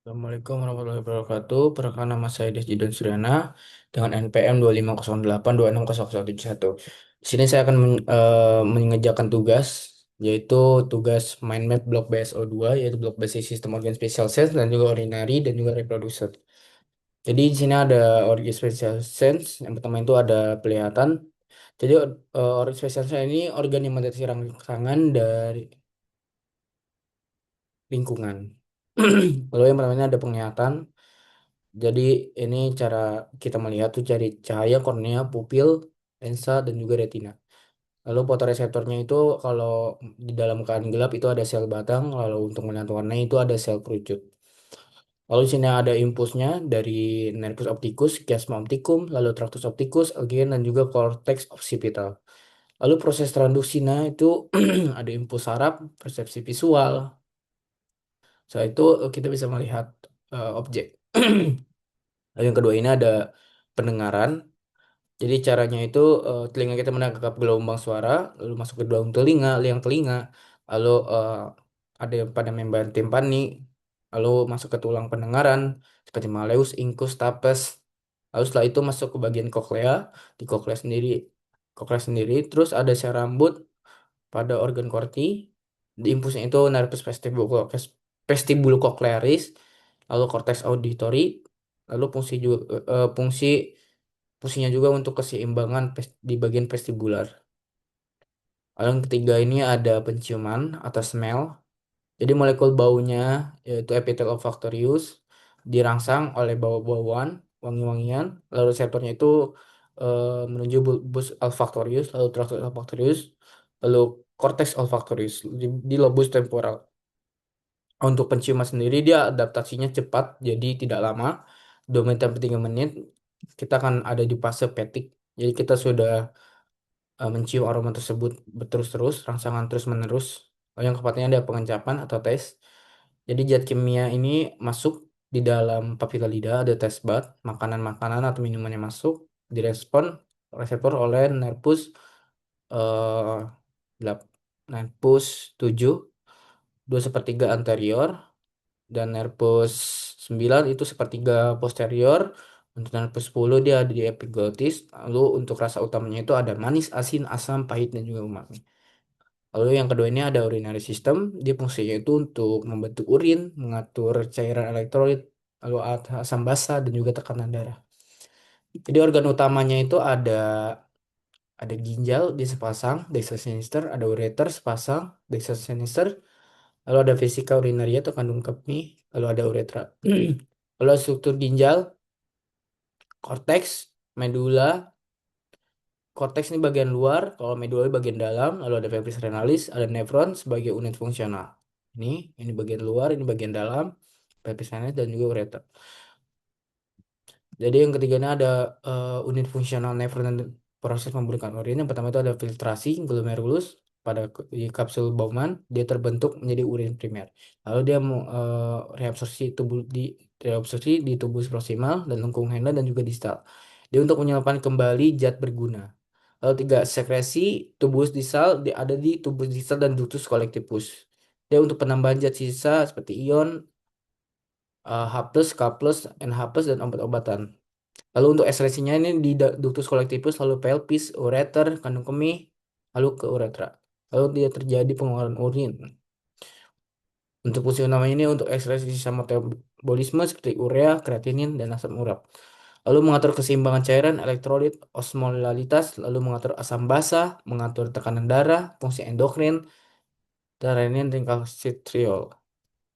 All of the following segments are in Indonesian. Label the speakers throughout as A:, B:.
A: Assalamualaikum warahmatullahi wabarakatuh. Perkenalkan nama saya Desji Dan Suryana dengan NPM 2508260171. Di sini saya akan mengerjakan tugas yaitu tugas mind map block BSO2 yaitu block basic system organ special cells dan juga urinary dan juga reproducer. Jadi di sini ada organ special cells. Yang pertama itu ada pelihatan. Jadi organ special cells ini organ yang mendeteksi rangsangan dari lingkungan. Lalu yang pertamanya ada penglihatan. Jadi ini cara kita melihat tuh cari cahaya kornea, pupil, lensa, dan juga retina. Lalu fotoreseptornya itu kalau di dalam keadaan gelap itu ada sel batang, lalu untuk melihat warna itu ada sel kerucut. Lalu di sini ada impulsnya dari nervus opticus, chiasma opticum, lalu tractus opticus, algen, dan juga cortex occipital. Lalu proses transduksinya itu ada impuls saraf, persepsi visual. Setelah itu kita bisa melihat objek. Lalu yang kedua ini ada pendengaran. Jadi caranya itu telinga kita menangkap gelombang suara, lalu masuk ke dalam telinga, liang telinga, lalu ada yang pada membran timpani, lalu masuk ke tulang pendengaran seperti malleus, incus, stapes. Lalu setelah itu masuk ke bagian koklea, di koklea sendiri, terus ada sel rambut pada organ korti, di impulsnya itu nervus vestibulocochlearis, lalu cortex auditory, lalu fungsinya juga untuk keseimbangan di bagian vestibular. Lalu yang ketiga ini ada penciuman atau smell. Jadi molekul baunya yaitu epithelium olfactorius dirangsang oleh bau-bauan, wangi-wangian. Lalu reseptornya itu menuju bulbus olfactorius, lalu tractus olfactorius, lalu cortex olfactorius di lobus temporal. Untuk penciuman sendiri dia adaptasinya cepat, jadi tidak lama. 2 menit sampai 3 menit kita akan ada di fase petik. Jadi kita sudah mencium aroma tersebut berterus-terus, rangsangan terus-menerus. Lalu yang keempatnya ada pengencapan atau tes. Jadi zat kimia ini masuk di dalam papila lidah, ada taste bud, makanan-makanan atau minuman yang masuk, direspon reseptor oleh nervus eh, delap- nervus 7, 2/3 anterior, dan nervus 9 itu sepertiga posterior. Untuk nervus 10 dia ada di epiglotis. Lalu untuk rasa utamanya itu ada manis, asin, asam, pahit, dan juga umami. Lalu yang kedua ini ada urinary system. Dia fungsinya itu untuk membentuk urin, mengatur cairan elektrolit, lalu asam basa, dan juga tekanan darah. Jadi organ utamanya itu ada ginjal di sepasang, dextra sinister, ada ureter sepasang, dextra sinister, lalu ada vesika urinaria atau kandung kemih, lalu ada uretra. Lalu struktur ginjal, korteks, medula. Korteks ini bagian luar, kalau medula ini bagian dalam, lalu ada pelvis renalis, ada nefron sebagai unit fungsional. Ini bagian luar, ini bagian dalam, pelvis renalis dan juga ureter. Jadi yang ketiganya ada unit fungsional nefron dan proses pembulukan urin. Yang pertama itu ada filtrasi glomerulus di kapsul Bowman, dia terbentuk menjadi urin primer. Lalu dia mau reabsorpsi di tubuh proksimal dan lengkung Henle dan juga distal. Dia untuk menyalakan kembali zat berguna. Lalu tiga, sekresi tubus distal ada di tubus distal dan ductus collectivus. Dia untuk penambahan zat sisa seperti ion, H+, K+, NH+, dan obat-obatan. Lalu untuk ekskresinya ini di ductus collectivus, lalu pelvis, ureter, kandung kemih, lalu ke uretra. Lalu dia terjadi pengeluaran urin. Untuk fungsi utama ini untuk ekskresi sisa metabolisme seperti urea, kreatinin, dan asam urat. Lalu mengatur keseimbangan cairan, elektrolit, osmolalitas, lalu mengatur asam basa, mengatur tekanan darah, fungsi endokrin, dan renin dan kalsitriol.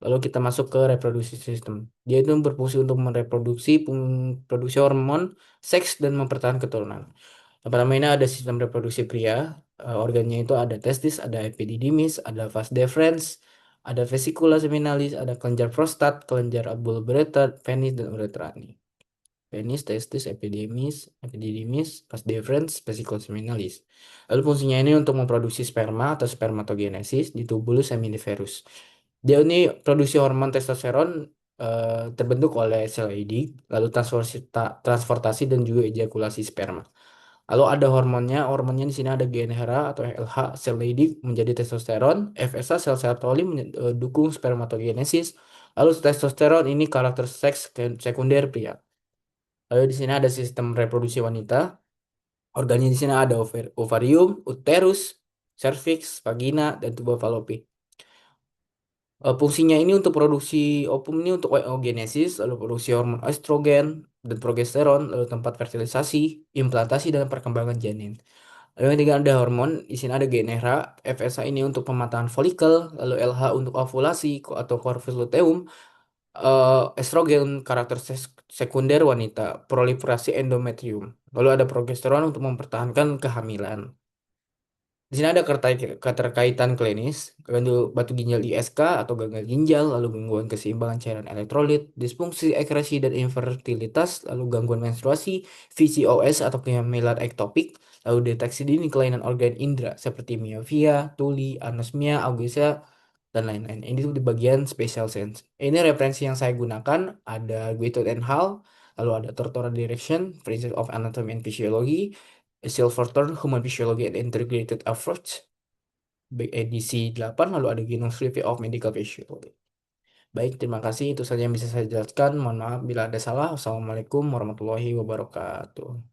A: Lalu kita masuk ke reproduksi sistem. Dia itu berfungsi untuk mereproduksi produksi hormon, seks, dan mempertahankan keturunan. Yang pertama ini ada sistem reproduksi pria. Organnya itu ada testis, ada epididymis, ada vas deferens, ada vesicula seminalis, ada kelenjar prostat, kelenjar bulboreter, penis, dan uretra. Penis, testis, epididymis, vas deferens, vesicula seminalis. Lalu fungsinya ini untuk memproduksi sperma atau spermatogenesis di tubulus seminiferus. Dia ini produksi hormon testosteron terbentuk oleh sel Leydig, lalu transportasi dan juga ejakulasi sperma. Lalu ada hormonnya, hormonnya di sini ada GnRH atau LH, sel Leydig menjadi testosteron, FSH sel sertoli dukung spermatogenesis. Lalu testosteron ini karakter seks sekunder pria. Lalu di sini ada sistem reproduksi wanita. Organnya di sini ada ovarium, uterus, cervix, vagina, dan tuba fallopi. Fungsinya ini untuk produksi ovum ini untuk oogenesis, lalu produksi hormon estrogen dan progesteron, lalu tempat fertilisasi, implantasi dan perkembangan janin. Lalu yang ketiga ada hormon, di sini ada GnRH, FSH ini untuk pematangan folikel, lalu LH untuk ovulasi atau corpus luteum, estrogen karakter sekunder wanita, proliferasi endometrium. Lalu ada progesteron untuk mempertahankan kehamilan. Di sini ada keterkaitan klinis, batu ginjal ISK atau gagal ginjal, lalu gangguan keseimbangan cairan elektrolit, disfungsi ekresi dan infertilitas, lalu gangguan menstruasi, PCOS atau kehamilan ektopik, lalu deteksi dini kelainan organ indera seperti miofia, tuli, anosmia, augesia, dan lain-lain. Ini tuh di bagian special sense. Ini referensi yang saya gunakan, ada Guitow and Hall, lalu ada Tortora Direction, Principles of Anatomy and Physiology, Silverthorne, Human Physiology and Integrated Approach, edisi 8, lalu ada Genome Review of Medical Physiology. Baik, terima kasih. Itu saja yang bisa saya jelaskan. Mohon maaf bila ada salah. Wassalamualaikum warahmatullahi wabarakatuh.